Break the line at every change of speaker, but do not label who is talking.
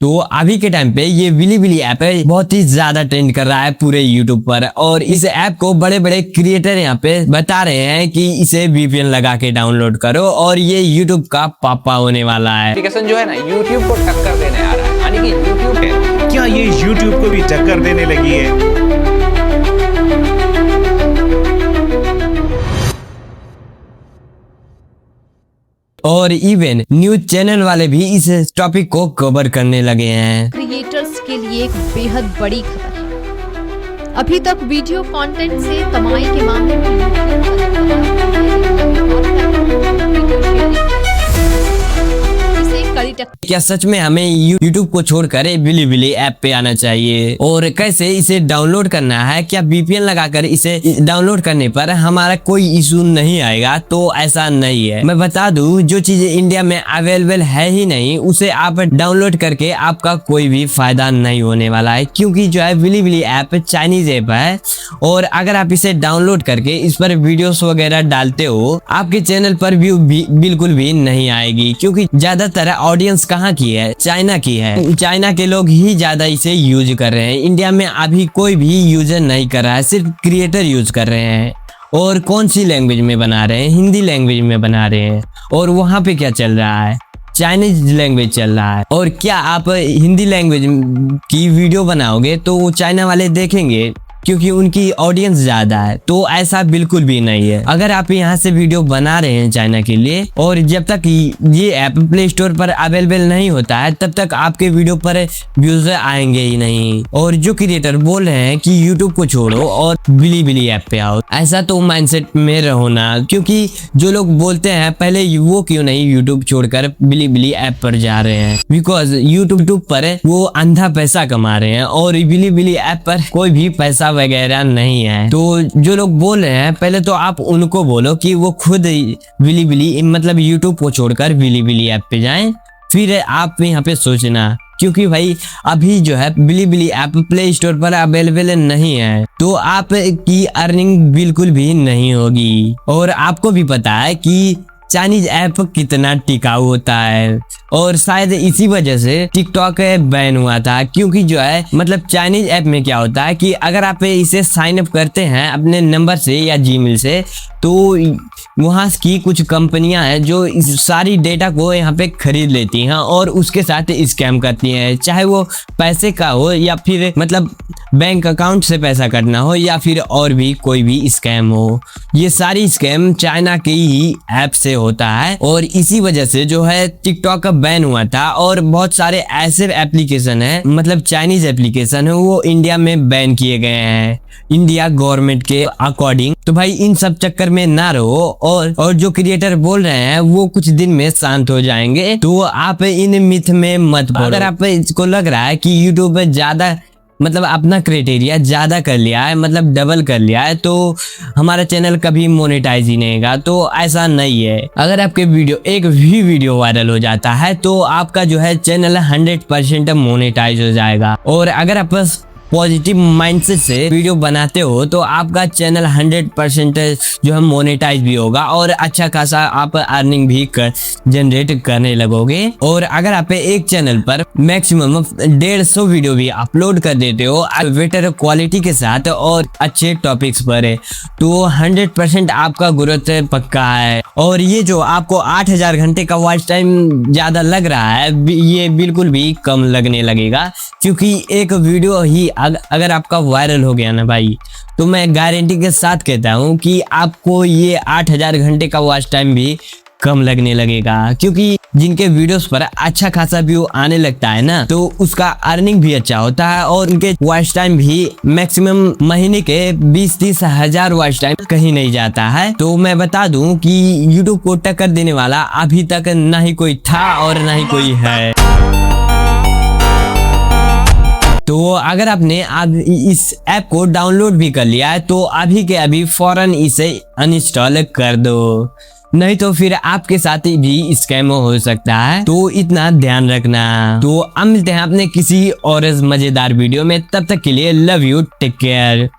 तो अभी के टाइम पे ये बिलीबिली ऐप बहुत ही ज्यादा ट्रेंड कर रहा है पूरे यूट्यूब पर, और इस ऐप को बड़े बड़े क्रिएटर यहाँ पे बता रहे हैं कि इसे VPN लगा के डाउनलोड करो और ये यूट्यूब का पापा होने वाला है।
एप्लीकेशन जो है ना यूट्यूब को टक्कर देने आ रहा है, यानी कि यूट्यूब है,
क्या ये यूट्यूब को भी टक्कर देने लगी है?
और इवन न्यूज चैनल वाले भी इस टॉपिक को कवर करने लगे हैं।
क्रिएटर्स के लिए एक बेहद बड़ी खबर है। अभी तक वीडियो कंटेंट से कमाई के मामले में
क्या सच में हमें YouTube को छोड़कर बिलीबिली ऐप पे आना चाहिए, और कैसे इसे डाउनलोड करना है? क्या VPN लगाकर इसे डाउनलोड करने पर हमारा कोई इशू नहीं आएगा? तो ऐसा नहीं है। मैं बता दूं, जो चीजें इंडिया में अवेलेबल है ही नहीं उसे आप डाउनलोड करके आपका कोई भी फायदा नहीं होने वाला है, क्योंकि जो है बिलीबिली ऐप चाइनीज ऐप है, और अगर आप इसे डाउनलोड करके इस पर वीडियोस वगैरह डालते हो आपके चैनल पर व्यू भी बिल्कुल भी नहीं आएगी, क्योंकि ज्यादातर ऑडियंस कहाँ की है? चाइना की है। चाइना के लोग ही ज्यादा इसे यूज कर रहे हैं। इंडिया में अभी कोई भी यूजर नहीं कर रहा है, सिर्फ क्रिएटर यूज कर रहे हैं। और कौन सी लैंग्वेज में बना रहे हैं? हिंदी लैंग्वेज में बना रहे हैं। और वहाँ पे क्या चल रहा है? चाइनीज लैंग्वेज चल रहा है। और क्या आप हिंदी लैंग्वेज की वीडियो बनाओगे तो वो चाइना वाले देखेंगे, क्योंकि उनकी ऑडियंस ज्यादा है? तो ऐसा बिल्कुल भी नहीं है। अगर आप यहाँ से वीडियो बना रहे हैं चाइना के लिए, और जब तक ये ऐप प्ले स्टोर पर अवेलेबल नहीं होता है तब तक आपके वीडियो पर व्यूज आएंगे ही नहीं। और जो क्रिएटर बोल रहे हैं कि यूट्यूब को छोड़ो और बिलीबिली ऐप पे आओ, ऐसा तो माइंडसेट में रहो ना, क्योंकि जो लोग बोलते हैं पहले वो क्यों नहीं यूट्यूब छोड़कर बिलीबिली ऐप पर जा रहे हैं? बिकॉज यूट्यूब पर वो अंधा पैसा कमा रहे हैं और बिलीबिली ऐप पर कोई भी पैसा वगैरह नहीं है। तो जो लोग बोल रहे हैं पहले तो आप उनको बोलो कि वो खुद बिलीबिली मतलब यूट्यूब को छोड़कर बिलीबिली ऐप पे जाएं, फिर आप यहाँ पे सोचना, क्योंकि भाई अभी जो है बिलीबिली ऐप प्ले स्टोर पर अवेलेबल नहीं है, तो आप की अर्निंग बिल्कुल भी नहीं होगी। और आपको भी पता है कि चाइनीज ऐप कितना टिकाऊ होता है, और शायद इसी वजह से टिकटॉक बैन हुआ था, क्योंकि जो है मतलब चाइनीज ऐप में क्या होता है कि अगर आप इसे साइन अप करते हैं अपने नंबर से या जीमेल से, तो वहाँ की कुछ कंपनियां हैं जो इस सारी डेटा को यहाँ पे खरीद लेती हैं और उसके साथ स्कैम करती हैं, चाहे वो पैसे का हो या फिर मतलब बैंक अकाउंट से पैसा कटना हो या फिर और भी कोई भी स्कैम हो। ये सारी स्कैम चाइना के ही ऐप से होता है, और इसी वजह से जो है टिकटॉक का बैन हुआ था। और बहुत सारे ऐसे एप्लीकेशन है, मतलब चाइनीज एप्लीकेशन है, वो इंडिया में बैन किए गए हैं इंडिया गवर्नमेंट के अकॉर्डिंग। तो भाई इन सब चक्कर में ना रहो, और जो क्रिएटर बोल रहे हैं वो कुछ दिन में शांत हो जाएंगे, तो आप इन मिथ में मत पड़ो। अगर आप इसको लग रहा है कि यूट्यूब पे ज्यादा मतलब अपना क्राइटेरिया ज्यादा कर लिया है, मतलब डबल कर लिया है, तो हमारा चैनल कभी मोनेटाइज ही नहीं होगा, तो ऐसा नहीं है। अगर आपके वीडियो एक भी वीडियो वायरल हो जाता है तो आपका जो है चैनल 100% मोनेटाइज हो जाएगा। और अगर आप पॉजिटिव माइंडसेट से वीडियो बनाते हो तो आपका चैनल 100% जो है मोनेटाइज भी होगा, और अच्छा खासा आप अर्निंग भी जनरेट करने लगोगे। और अगर आप एक चैनल पर मैक्सिमम 150 वीडियो भी अपलोड कर देते हो बेटर क्वालिटी के साथ और अच्छे टॉपिक्स पर, तो 100% आपका ग्रोथ पक्का है। और ये जो आपको 8000 घंटे का वॉच टाइम ज्यादा लग रहा है, ये बिल्कुल भी कम लगने लगेगा, क्योंकि एक वीडियो ही अगर आपका वायरल हो गया ना भाई, तो मैं गारंटी के साथ कहता हूँ कि आपको ये 8000 घंटे का वॉच टाइम भी कम लगने लगेगा। क्योंकि जिनके वीडियोस पर अच्छा खासा व्यू आने लगता है ना, तो उसका अर्निंग भी अच्छा होता है, और उनके वॉच टाइम भी मैक्सिमम महीने के 20-30 हजार वॉच टाइम कहीं नहीं जाता है। तो मैं बता दूं कि यूट्यूब को टक्कर देने वाला अभी तक ना ही कोई था और ना ही कोई है। तो अगर आपने आज इस ऐप को डाउनलोड भी कर लिया है तो अभी के अभी फौरन इसे अनइंस्टॉल कर दो, नहीं तो फिर आपके साथ भी स्कैम हो सकता है, तो इतना ध्यान रखना। तो अब मिलते हैं अपने किसी और मजेदार वीडियो में, तब तक के लिए लव यू, टेक केयर।